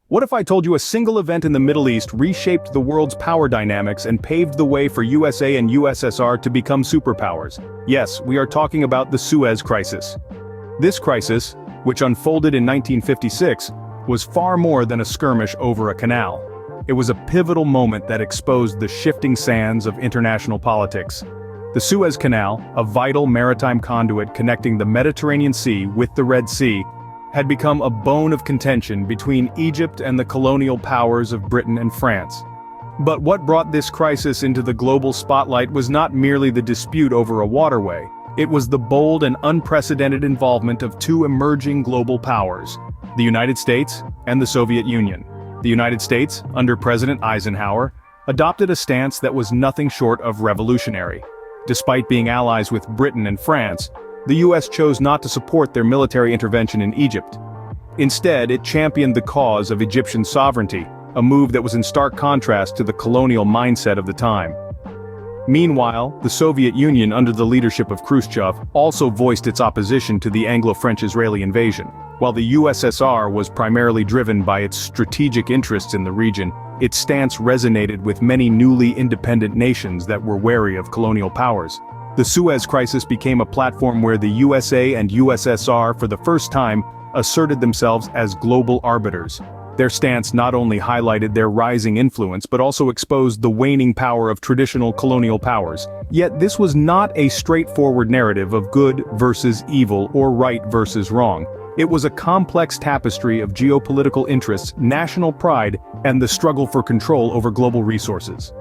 What if I told you a single event in the Middle East reshaped the world's power dynamics and paved the way for USA and USSR to become superpowers? Yes, we are talking about the Suez Crisis. This crisis, which unfolded in 1956, was far more than a skirmish over a canal. It was a pivotal moment that exposed the shifting sands of international politics. The Suez Canal, a vital maritime conduit connecting the Mediterranean Sea with the Red Sea, had become a bone of contention between Egypt and the colonial powers of Britain and France. But what brought this crisis into the global spotlight was not merely the dispute over a waterway. It was the bold and unprecedented involvement of two emerging global powers, the United States and the Soviet Union. The United States, under President Eisenhower, adopted a stance that was nothing short of revolutionary. Despite being allies with Britain and France, the US chose not to support their military intervention in Egypt. Instead, it championed the cause of Egyptian sovereignty, a move that was in stark contrast to the colonial mindset of the time. Meanwhile, the Soviet Union under the leadership of Khrushchev also voiced its opposition to the Anglo-French-Israeli invasion. While the USSR was primarily driven by its strategic interests in the region, its stance resonated with many newly independent nations that were wary of colonial powers. The Suez Crisis became a platform where the USA and USSR for the first time asserted themselves as global arbiters. Their stance not only highlighted their rising influence but also exposed the waning power of traditional colonial powers. Yet this was not a straightforward narrative of good versus evil or right versus wrong. It was a complex tapestry of geopolitical interests, national pride, and the struggle for control over global resources.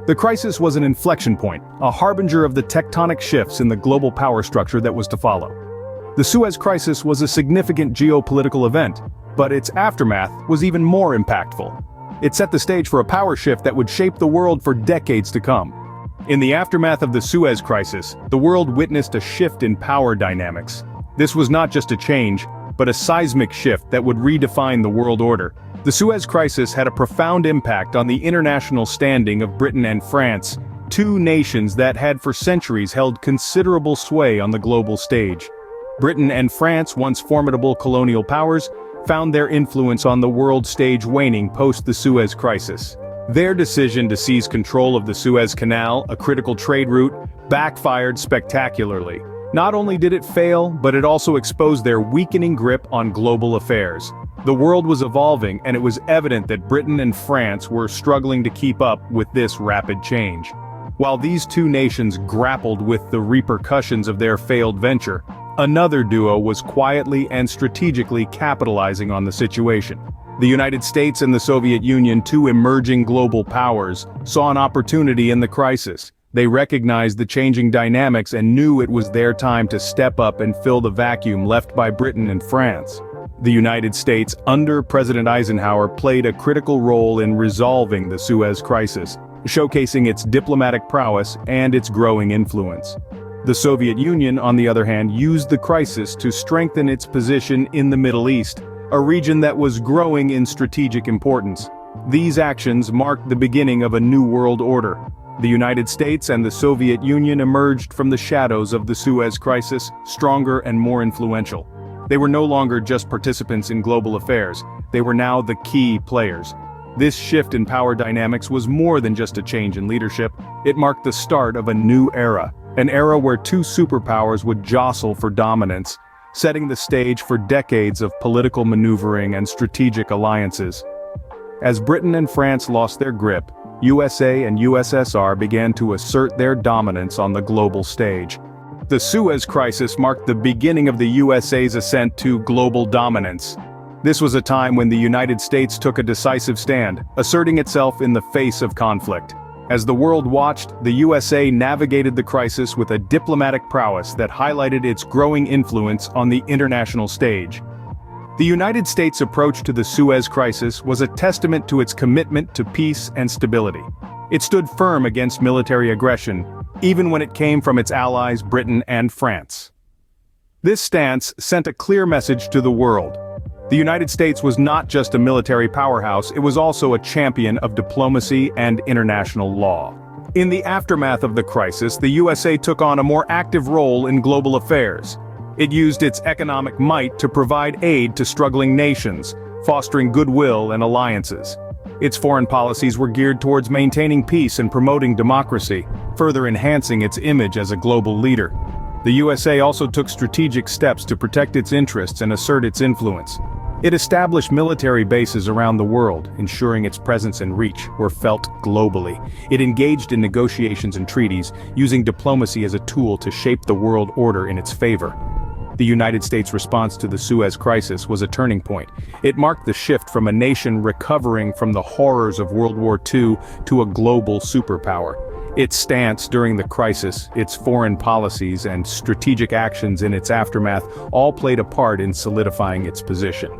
The crisis was an inflection point, a harbinger of the tectonic shifts in the global power structure that was to follow. The Suez Crisis was a significant geopolitical event, but its aftermath was even more impactful. It set the stage for a power shift that would shape the world for decades to come. In the aftermath of the Suez Crisis, the world witnessed a shift in power dynamics. This was not just a change, but a seismic shift that would redefine the world order. The Suez Crisis had a profound impact on the international standing of Britain and France, two nations that had for centuries held considerable sway on the global stage. Britain and France, once formidable colonial powers, found their influence on the world stage waning post the Suez Crisis. Their decision to seize control of the Suez Canal, a critical trade route, backfired spectacularly. Not only did it fail, but it also exposed their weakening grip on global affairs. The world was evolving, and it was evident that Britain and France were struggling to keep up with this rapid change. While these two nations grappled with the repercussions of their failed venture, another duo was quietly and strategically capitalizing on the situation. The United States and the Soviet Union, two emerging global powers, saw an opportunity in the crisis. They recognized the changing dynamics and knew it was their time to step up and fill the vacuum left by Britain and France. The United States, under President Eisenhower, played a critical role in resolving the Suez Crisis, showcasing its diplomatic prowess and its growing influence. The Soviet Union, on the other hand, used the crisis to strengthen its position in the Middle East, a region that was growing in strategic importance. These actions marked the beginning of a new world order. The United States and the Soviet Union emerged from the shadows of the Suez Crisis, stronger and more influential. They were no longer just participants in global affairs, they were now the key players. This shift in power dynamics was more than just a change in leadership, it marked the start of a new era. An era where two superpowers would jostle for dominance, setting the stage for decades of political maneuvering and strategic alliances. As Britain and France lost their grip, USA and USSR began to assert their dominance on the global stage. The Suez Crisis marked the beginning of the USA's ascent to global dominance. This was a time when the United States took a decisive stand, asserting itself in the face of conflict. As the world watched, the USA navigated the crisis with a diplomatic prowess that highlighted its growing influence on the international stage. The United States' approach to the Suez Crisis was a testament to its commitment to peace and stability. It stood firm against military aggression, even when it came from its allies Britain and France. This stance sent a clear message to the world. The United States was not just a military powerhouse, it was also a champion of diplomacy and international law. In the aftermath of the crisis, the USA took on a more active role in global affairs. It used its economic might to provide aid to struggling nations, fostering goodwill and alliances. Its foreign policies were geared towards maintaining peace and promoting democracy, further enhancing its image as a global leader. The USA also took strategic steps to protect its interests and assert its influence. It established military bases around the world, ensuring its presence and reach were felt globally. It engaged in negotiations and treaties, using diplomacy as a tool to shape the world order in its favor. The United States' response to the Suez Crisis was a turning point. It marked the shift from a nation recovering from the horrors of World War II to a global superpower. Its stance during the crisis, its foreign policies, and strategic actions in its aftermath all played a part in solidifying its position.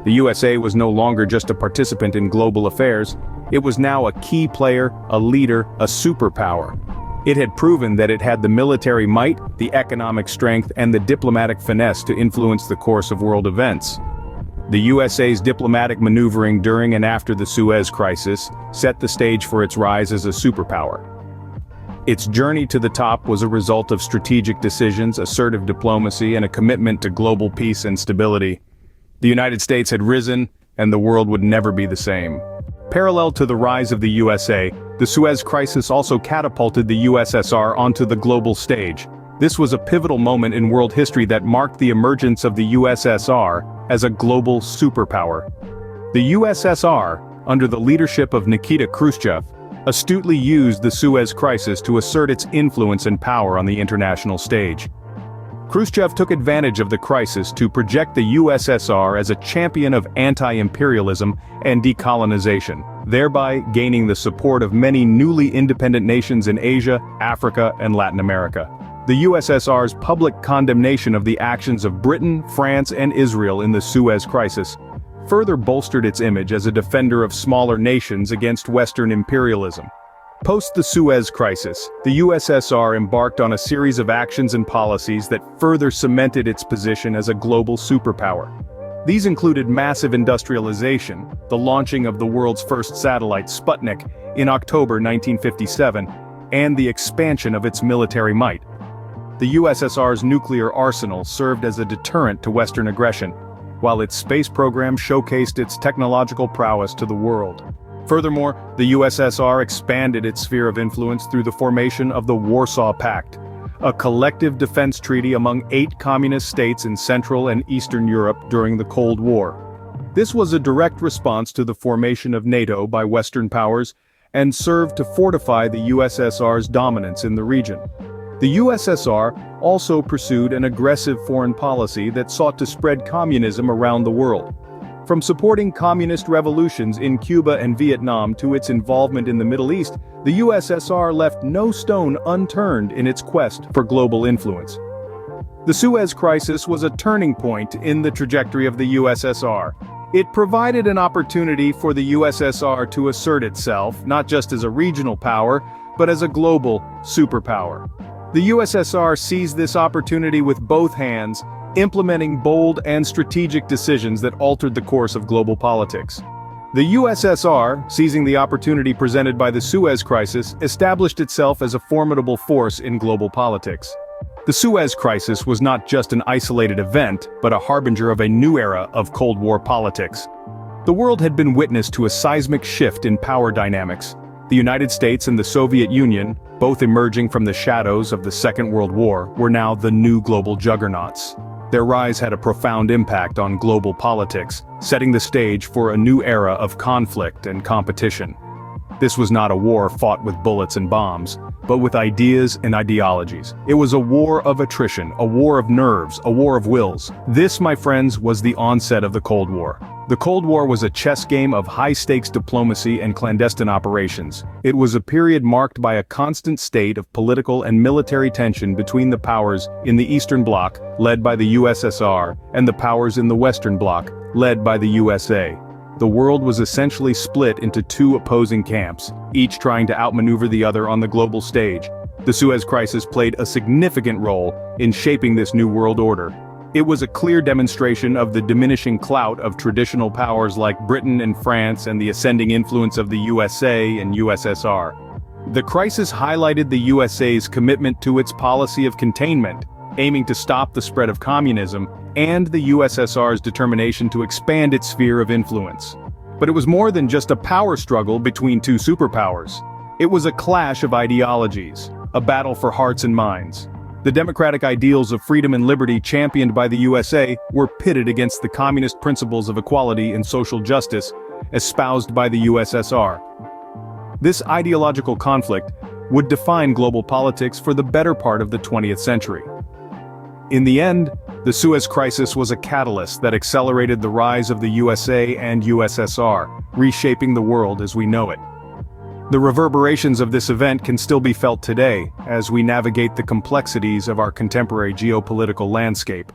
The USA was no longer just a participant in global affairs. It was now a key player, a leader, a superpower. It had proven that it had the military might, the economic strength, and the diplomatic finesse to influence the course of world events. The USA's diplomatic maneuvering during and after the Suez Crisis set the stage for its rise as a superpower. Its journey to the top was a result of strategic decisions, assertive diplomacy, and a commitment to global peace and stability. The United States had risen, and the world would never be the same. Parallel to the rise of the USA, the Suez Crisis also catapulted the USSR onto the global stage. This was a pivotal moment in world history that marked the emergence of the USSR as a global superpower. The USSR, under the leadership of Nikita Khrushchev, astutely used the Suez Crisis to assert its influence and power on the international stage. Khrushchev took advantage of the crisis to project the USSR as a champion of anti-imperialism and decolonization, thereby gaining the support of many newly independent nations in Asia, Africa, and Latin America. The USSR's public condemnation of the actions of Britain, France, and Israel in the Suez Crisis further bolstered its image as a defender of smaller nations against Western imperialism. Post the Suez Crisis, the USSR embarked on a series of actions and policies that further cemented its position as a global superpower. These included massive industrialization, the launching of the world's first satellite, Sputnik, in October 1957, and the expansion of its military might. The USSR's nuclear arsenal served as a deterrent to Western aggression, while its space program showcased its technological prowess to the world. Furthermore, the USSR expanded its sphere of influence through the formation of the Warsaw Pact, a collective defense treaty among 8 communist states in Central and Eastern Europe during the Cold War. This was a direct response to the formation of NATO by Western powers and served to fortify the USSR's dominance in the region. The USSR also pursued an aggressive foreign policy that sought to spread communism around the world. From supporting communist revolutions in Cuba and Vietnam to its involvement in the Middle East, the USSR left no stone unturned in its quest for global influence. The Suez Crisis was a turning point in the trajectory of the USSR. It provided an opportunity for the USSR to assert itself, not just as a regional power, but as a global superpower. The USSR seized this opportunity with both hands, implementing bold and strategic decisions that altered the course of global politics. The USSR, seizing the opportunity presented by the Suez Crisis, established itself as a formidable force in global politics. The Suez Crisis was not just an isolated event, but a harbinger of a new era of Cold War politics. The world had been witness to a seismic shift in power dynamics. The United States and the Soviet Union, both emerging from the shadows of the Second World War, were now the new global juggernauts. Their rise had a profound impact on global politics, setting the stage for a new era of conflict and competition. This was not a war fought with bullets and bombs, but with ideas and ideologies. It was a war of attrition, a war of nerves, a war of wills. This, my friends, was the onset of the Cold War. The Cold War was a chess game of high-stakes diplomacy and clandestine operations. It was a period marked by a constant state of political and military tension between the powers in the Eastern Bloc, led by the USSR, and the powers in the Western Bloc, led by the USA. The world was essentially split into 2 opposing camps, each trying to outmaneuver the other on the global stage. The Suez Crisis played a significant role in shaping this new world order. It was a clear demonstration of the diminishing clout of traditional powers like Britain and France and the ascending influence of the USA and USSR. The crisis highlighted the USA's commitment to its policy of containment, aiming to stop the spread of communism, and the USSR's determination to expand its sphere of influence. But it was more than just a power struggle between two superpowers. It was a clash of ideologies, a battle for hearts and minds. The democratic ideals of freedom and liberty championed by the USA were pitted against the communist principles of equality and social justice espoused by the USSR. This ideological conflict would define global politics for the better part of the 20th century. In the end, the Suez Crisis was a catalyst that accelerated the rise of the USA and USSR, reshaping the world as we know it. The reverberations of this event can still be felt today, as we navigate the complexities of our contemporary geopolitical landscape.